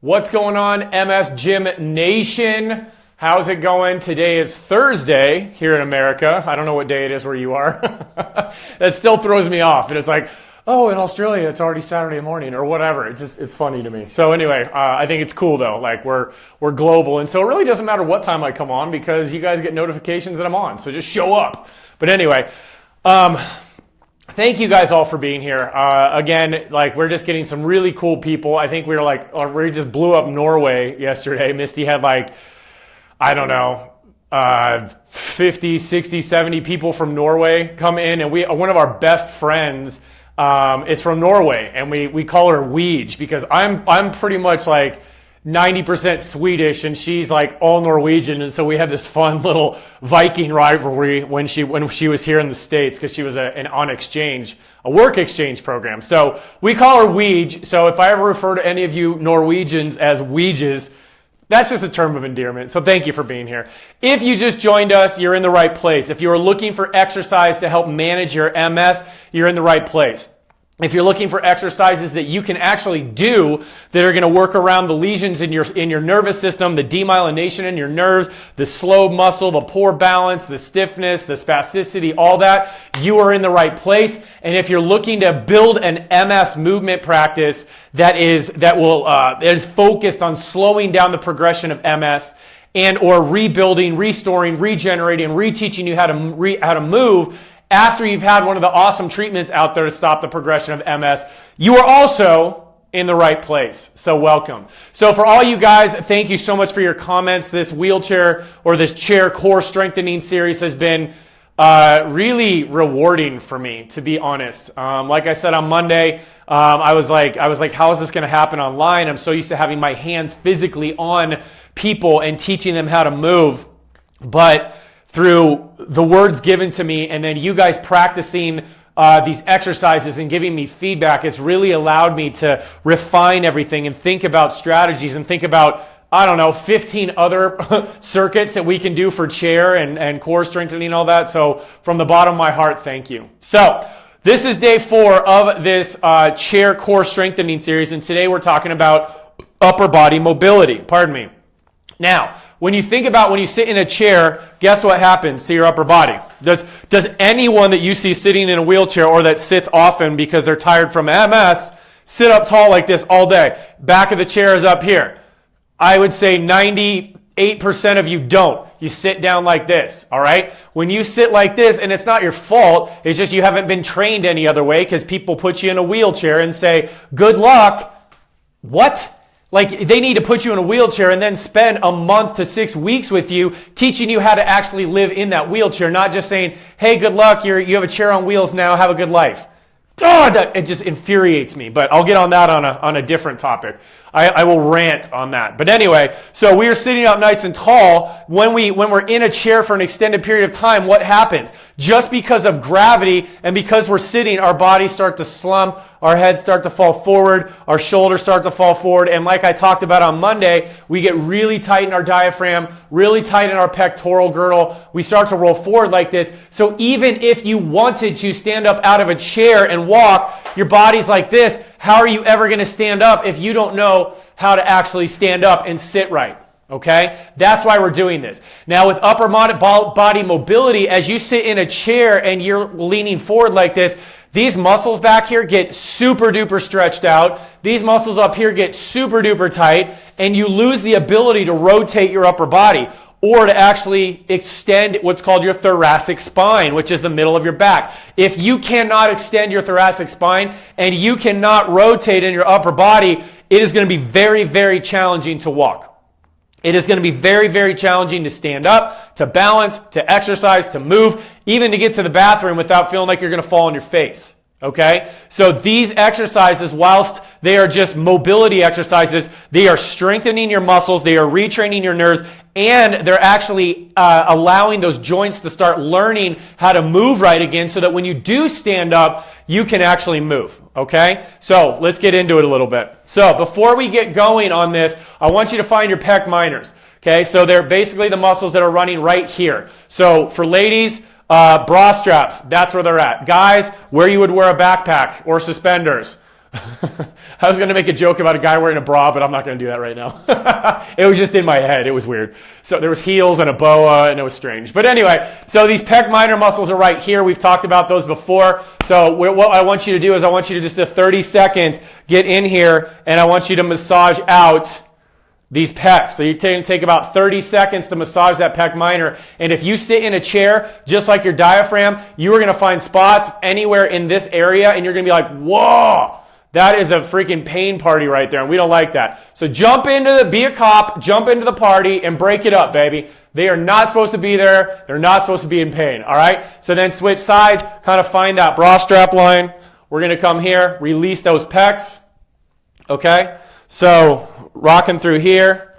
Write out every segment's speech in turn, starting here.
What's going on, MS Gym Nation? How's it going? Today is Thursday here in America. I don't know what day it is where you are. That still throws me off. And it's like, oh, in Australia, it's already Saturday morning or whatever. It's funny to me. So anyway, I think it's cool though. Like we're global. And so it really doesn't matter what time I come on because you guys get notifications that I'm on. So just show up. But anyway, thank you guys all for being here. Again, like we're just getting some really cool people. I think we just blew up Norway yesterday. Misty had like, I don't know, 50, 60, 70 people from Norway come in, and one of our best friends is from Norway, and we call her Weege because I'm pretty much like 90% Swedish and she's like all Norwegian, and so we had this fun little Viking rivalry when she was here in the States because she was a work exchange program. So we call her Weege. So if I ever refer to any of you Norwegians as Weeges, that's just a term of endearment. So thank you for being here. If you just joined us, you're in the right place. If you are looking for exercise to help manage your MS, you're in the right place. If you're looking for exercises that you can actually do that are going to work around the lesions in your nervous system, the demyelination in your nerves, the slow muscle, the poor balance, the stiffness, the spasticity, all that, you are in the right place. And if you're looking to build an MS movement practice that is focused on slowing down the progression of MS and or rebuilding, restoring, regenerating, reteaching you how to move, after you've had one of the awesome treatments out there to stop the progression of MS, you are also in the right place. So welcome. So for all you guys, thank you so much for your comments. This wheelchair or this chair core strengthening series has been really rewarding for me, to be honest. Like I said on Monday, I was like, how is this going to happen online? I'm so used to having my hands physically on people and teaching them how to move, but through the words given to me and then you guys practicing these exercises and giving me feedback, it's really allowed me to refine everything and think about strategies and think about, 15 other circuits that we can do for chair and core strengthening and all that. So from the bottom of my heart, thank you. So this is day 4 of this chair core strengthening series, and today we're talking about upper body mobility. Pardon me. Now, when you sit in a chair, guess what happens to your upper body? Does anyone that you see sitting in a wheelchair or that sits often because they're tired from MS sit up tall like this all day? Back of the chair is up here. I would say 98% of you don't. You sit down like this, all right? When you sit like this, and it's not your fault, it's just you haven't been trained any other way because people put you in a wheelchair and say, good luck. What? Like they need to put you in a wheelchair and then spend a month to 6 weeks with you teaching you how to actually live in that wheelchair, not just saying, hey, good luck, you have a chair on wheels now, have a good life. God, it just infuriates me, but I'll get on that on a different topic. I will rant on that. But anyway, so we are sitting up nice and tall. When we're in a chair for an extended period of time, what happens? Just because of gravity and because we're sitting, our bodies start to slump, our heads start to fall forward, our shoulders start to fall forward, and like I talked about on Monday, we get really tight in our diaphragm, really tight in our pectoral girdle. We start to roll forward like this. So even if you wanted to stand up out of a chair and walk, your body's like this. How are you ever going to stand up if you don't know how to actually stand up and sit right? Okay? That's why we're doing this. Now with upper body mobility, as you sit in a chair and you're leaning forward like this, these muscles back here get super duper stretched out. These muscles up here get super duper tight, and you lose the ability to rotate your upper body or to actually extend what's called your thoracic spine, which is the middle of your back. If you cannot extend your thoracic spine and you cannot rotate in your upper body, it is going to be very, very challenging to walk. It is going to be very, very challenging to stand up, to balance, to exercise, to move, even to get to the bathroom without feeling like you're going to fall on your face. Okay? So these exercises, whilst they are just mobility exercises, they are strengthening your muscles, they are retraining your nerves, and they're actually allowing those joints to start learning how to move right again so that when you do stand up, you can actually move. Okay? So let's get into it a little bit. So before we get going on this, I want you to find your pec minors. Okay? So they're basically the muscles that are running right here. So for ladies, bra straps, that's where they're at. Guys, where you would wear a backpack or suspenders. I was going to make a joke about a guy wearing a bra, but I'm not going to do that right now. It was just in my head. It was weird. So there was heels and a boa, and it was strange. But anyway, so these pec minor muscles are right here. We've talked about those before. So what I want you to do is I want you to just 30 seconds get in here, and I want you to massage out these pecs. So you take about 30 seconds to massage that pec minor. And if you sit in a chair, just like your diaphragm, you are going to find spots anywhere in this area, and you're going to be like, whoa, that is a freaking pain party right there, and we don't like that. So be a cop, jump into the party, and break it up, baby. They are not supposed to be there. They're not supposed to be in pain, all right? So then switch sides, kind of find that bra strap line. We're going to come here, release those pecs, okay? So rocking through here,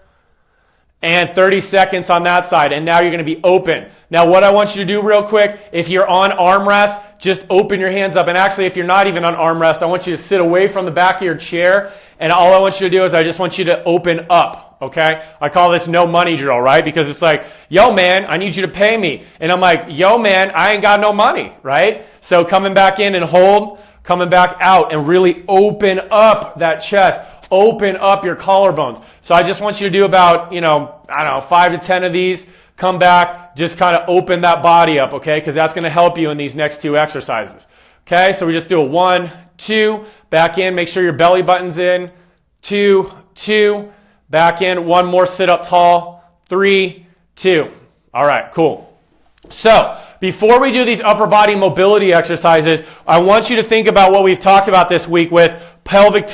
and 30 seconds on that side, and now you're going to be open. Now what I want you to do real quick, if you're on armrest, just open your hands up. And actually, if you're not even on armrest, I want you to sit away from the back of your chair, and all I want you to do is I just want you to open up, okay? I call this no money drill, right? Because it's like, yo man, I need you to pay me. And I'm like, yo man, I ain't got no money, right? So coming back in and hold, coming back out, and really open up that chest. Open up your collarbones. So I just want you to do about, 5 to 10 of these. Come back, just kind of open that body up, okay? Because that's going to help you in these next two exercises. Okay, so we just do a 1, 2, back in, make sure your belly button's in, 2, 2, back in, one more sit up tall, 3, 2. All right, cool. So before we do these upper body mobility exercises, I want you to think about what we've talked about this week with pelvic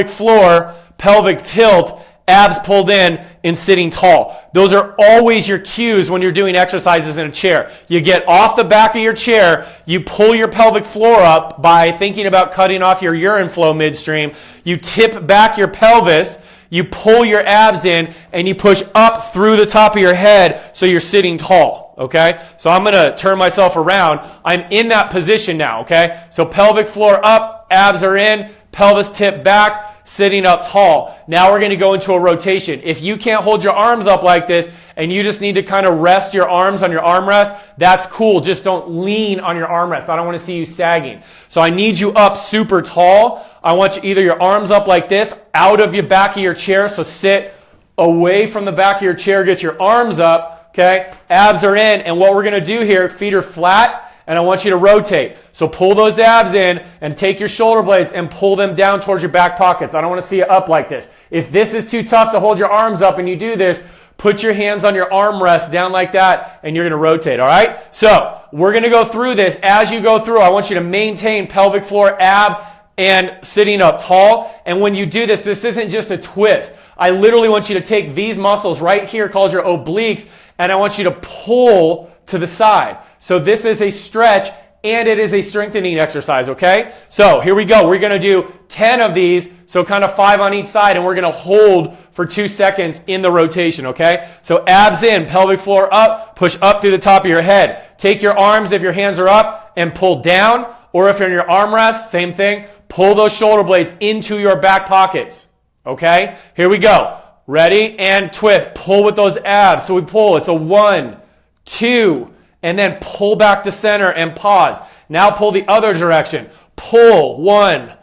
floor, pelvic tilt, abs pulled in, and sitting tall. Those are always your cues when you're doing exercises in a chair. You get off the back of your chair, you pull your pelvic floor up by thinking about cutting off your urine flow midstream, you tip back your pelvis, you pull your abs in, and you push up through the top of your head so you're sitting tall, okay? So I'm going to turn myself around. I'm in that position now, okay? So pelvic floor up, abs are in, pelvis tip back, sitting up tall. Now we're going to go into a rotation. If you can't hold your arms up like this and you just need to kind of rest your arms on your armrest, that's cool. Just don't lean on your armrest. I don't want to see you sagging. So I need you up super tall. I want you either your arms up like this, out of your back of your chair. So sit away from the back of your chair, get your arms up, okay? Abs are in. And what we're going to do here, feet are flat, and I want you to rotate. So pull those abs in and take your shoulder blades and pull them down towards your back pockets. I don't want to see you up like this. If this is too tough to hold your arms up and you do this, put your hands on your armrest down like that, and you're going to rotate, all right? So we're going to go through this. As you go through, I want you to maintain pelvic floor, ab, and sitting up tall. And when you do this isn't just a twist. I literally want you to take these muscles right here, called your obliques, and I want you to pull to the side. So this is a stretch and it is a strengthening exercise, okay? So here we go. We're going to do 10 of these, so kind of 5 on each side, and we're going to hold for 2 seconds in the rotation, okay? So abs in, pelvic floor up, push up through the top of your head. Take your arms if your hands are up and pull down, or if you're in your armrest, same thing. Pull those shoulder blades into your back pockets, okay? Here we go. Ready? And twist. Pull with those abs. So we pull. It's a 1, 2, and then pull back to center and pause. Now pull the other direction. Pull, 1,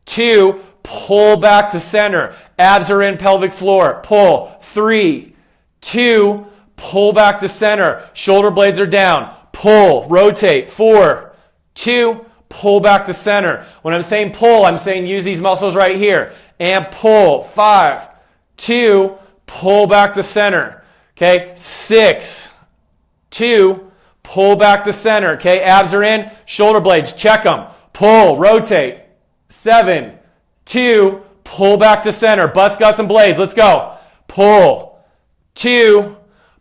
2, pull back to center. Abs are in, pelvic floor. Pull, 3, 2, pull back to center. Shoulder blades are down. Pull, rotate, 4, 2, pull back to center. When I'm saying pull, I'm saying use these muscles right here. And pull, 5, 2, pull back to center. Okay, 6, 2, pull back to center. Okay, abs are in, shoulder blades, check them. Pull, rotate. 7, 2, pull back to center. Butts, guts, and blades. Let's go. Pull, 2,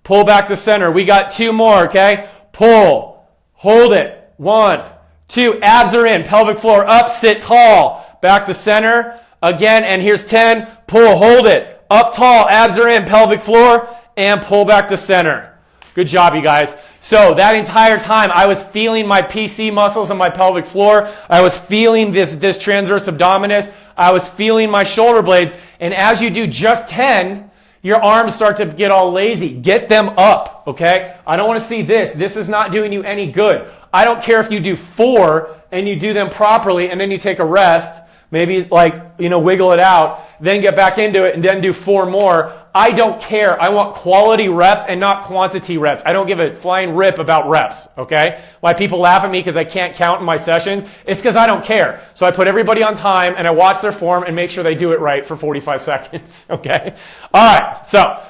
pull back to center. We got 2 more, okay? Pull, hold it. 1, 2, abs are in, pelvic floor up, sit tall. Back to center again, and here's 10. Pull, hold it. Up tall, abs are in, pelvic floor, and pull back to center. Good job, you guys. So that entire time, I was feeling my PC muscles on my pelvic floor. I was feeling this transverse abdominis. I was feeling my shoulder blades. And as you do just 10, your arms start to get all lazy. Get them up, okay? I don't want to see this. This is not doing you any good. I don't care if you do 4 and you do them properly and then you take a rest, maybe wiggle it out, then get back into it and then do 4 more. I don't care. I want quality reps and not quantity reps. I don't give a flying rip about reps, okay? Why people laugh at me because I can't count in my sessions, it's because I don't care. So I put everybody on time and I watch their form and make sure they do it right for 45 seconds, okay? All right, so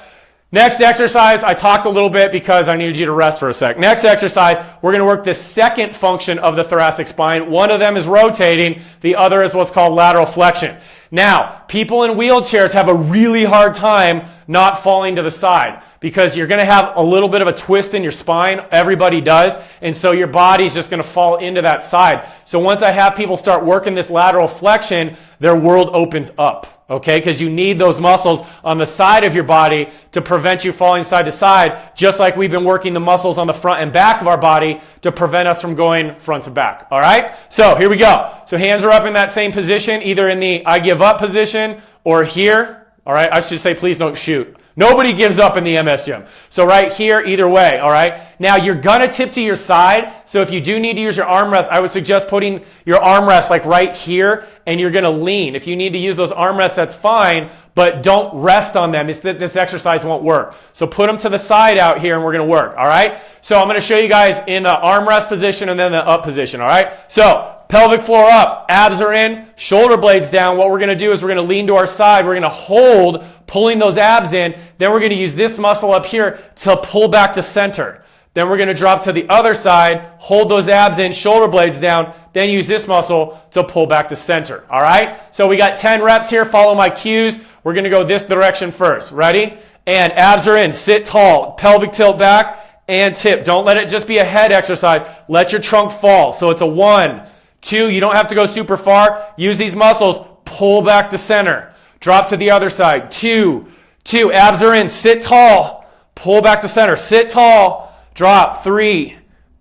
next exercise, I talked a little bit because I needed you to rest for a sec. Next exercise, we're going to work the second function of the thoracic spine. One of them is rotating. The other is what's called lateral flexion. Now, people in wheelchairs have a really hard time not falling to the side because you're going to have a little bit of a twist in your spine. Everybody does. And so your body's just going to fall into that side. So once I have people start working this lateral flexion, their world opens up. Okay, because you need those muscles on the side of your body to prevent you falling side to side, just like we've been working the muscles on the front and back of our body to prevent us from going front to back. All right, so here we go. So hands are up in that same position, either in the I give up position or here. All right, I should say please don't shoot. Nobody gives up in the MS gym. So right here, either way, all right? Now, you're going to tip to your side, so if you do need to use your armrest, I would suggest putting your armrest like right here, and you're going to lean. If you need to use those armrests, that's fine, but don't rest on them. It's that this exercise won't work. So put them to the side out here, and we're going to work, all right? So I'm going to show you guys in the armrest position and then the up position, all right? So pelvic floor up, abs are in, shoulder blades down. What we're going to do is we're going to lean to our side. We're going to hold, pulling those abs in. Then we're going to use this muscle up here to pull back to center. Then we're going to drop to the other side, hold those abs in, shoulder blades down, then use this muscle to pull back to center. All right? So we got 10 reps here. Follow my cues. We're going to go this direction first. Ready? And abs are in. Sit tall. Pelvic tilt back and tip. Don't let it just be a head exercise. Let your trunk fall. So it's a 1, 2. You don't have to go super far. Use these muscles. Pull back to center. Drop to the other side. 2, 2. Abs are in. Sit tall. Pull back to center. Sit tall. Drop. 3,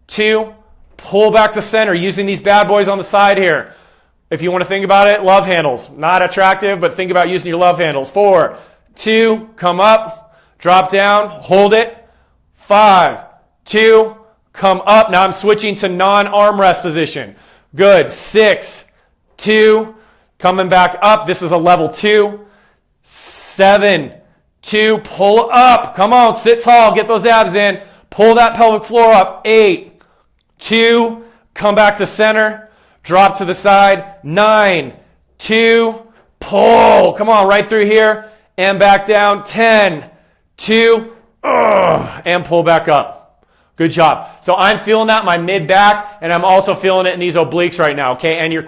2. Pull back to center. Using these bad boys on the side here. If you want to think about it, love handles. Not attractive, but think about using your love handles. 4, 2. Come up. Drop down. Hold it. 5, 2. Come up. Now I'm switching to non-armrest position. Good. 6, 2. Coming back up. This is a level 2. 7, 2. Pull up. Come on. Sit tall. Get those abs in. Pull that pelvic floor up. 8, 2. Come back to center. Drop to the side. 9, 2. Pull. Come on. Right through here. And back down. 10, 2. And pull back up. Good job. So I'm feeling that in my mid-back, and I'm also feeling it in these obliques right now, okay? And you're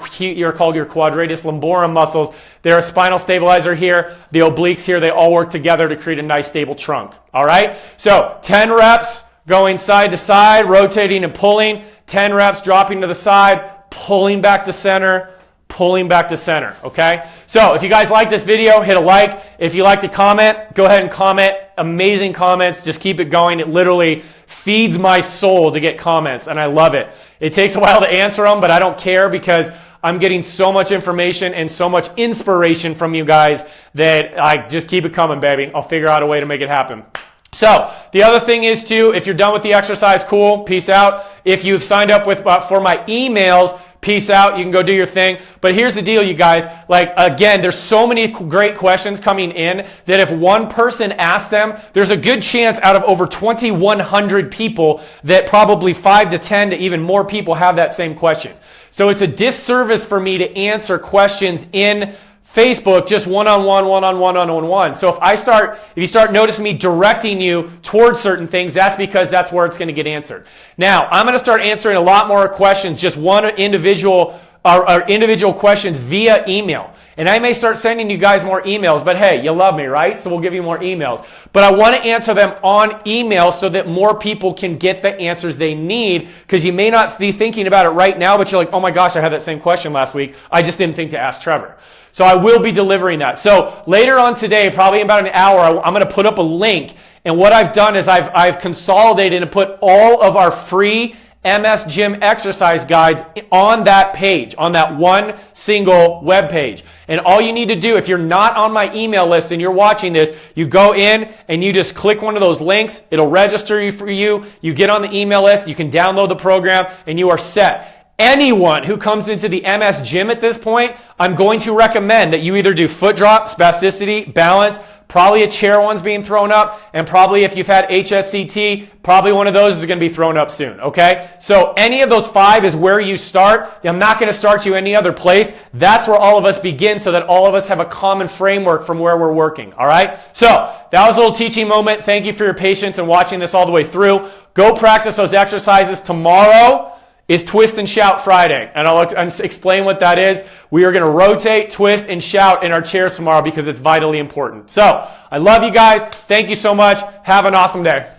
called your quadratus lumborum muscles. They're a spinal stabilizer here. The obliques here, they all work together to create a nice stable trunk, all right? So 10 reps going side to side, rotating and pulling. 10 reps dropping to the side, pulling back to center, pulling back to center, okay? So if you guys like this video, hit a like. If you like to comment, go ahead and comment. Amazing comments. Just keep it going. It literally feeds my soul to get comments, and I love it. It takes a while to answer them, but I don't care because I'm getting so much information and so much inspiration from you guys that I just keep it coming, baby. I'll figure out a way to make it happen. So the other thing is too, if you're done with the exercise, cool, peace out. If you've signed up with for my emails, peace out. You can go do your thing. But here's the deal, you guys. Like, again, there's so many great questions coming in that if one person asks them, there's a good chance out of over 2,100 people that probably 5 to 10 to even more people have that same question. So it's a disservice for me to answer questions in Facebook just one-on-one. So if you start noticing me directing you towards certain things, that's because that's where it's going to get answered. Now, I'm going to start answering a lot more questions, just one individual questions via email. And I may start sending you guys more emails, but hey, you love me, right? So we'll give you more emails. But I want to answer them on email so that more people can get the answers they need, because you may not be thinking about it right now, but you're like, oh my gosh, I had that same question last week. I just didn't think to ask Trevor. So I will be delivering that. So later on today, probably in about an hour, I'm going to put up a link. And what I've done is I've consolidated and put all of our free MS Gym exercise guides on that page, on that one single web page. And all you need to do, if you're not on my email list and you're watching this, you go in and you just click one of those links. It'll register you for you. You get on the email list, you can download the program, and you are set. Anyone who comes into the MS Gym at this point, I'm going to recommend that you either do foot drop, spasticity, balance, probably a chair one's being thrown up, and probably if you've had HSCT, probably one of those is going to be thrown up soon, okay? So any of those 5 is where you start. I'm not going to start you any other place. That's where all of us begin so that all of us have a common framework from where we're working, all right? So that was a little teaching moment. Thank you for your patience and watching this all the way through. Go practice those exercises. Tomorrow is Twist and Shout Friday, and I'll explain what that is. We are going to rotate, twist, and shout in our chairs tomorrow because it's vitally important. So I love you guys. Thank you so much. Have an awesome day.